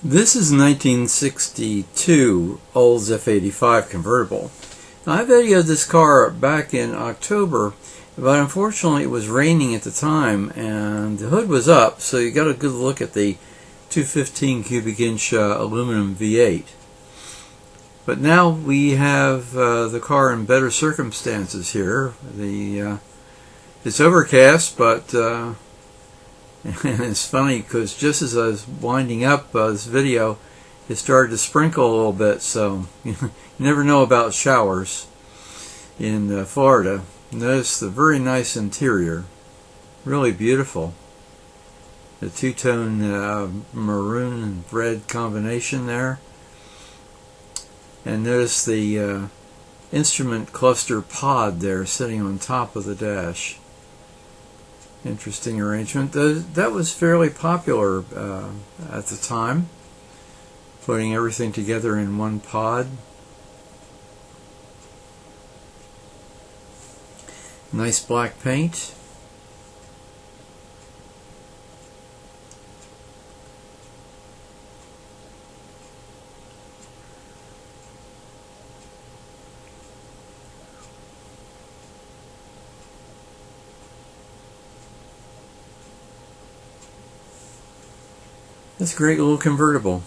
This is 1962 Olds F85 convertible. Now, I videoed this car back in October, but unfortunately it was raining at the time and the hood was up, so you got a good look at the 215 cubic inch aluminum V8. But now we have the car in better circumstances here. It's overcast, but and it's funny because just as I was winding up this video, it started to sprinkle a little bit, so you never know about showers in Florida. Notice the very nice interior, really beautiful. The two-tone maroon and red combination there. And notice the instrument cluster pod there sitting on top of the dash. Interesting arrangement. That was fairly popular at the time, putting everything together in one pod. Nice black paint. That's a great little convertible.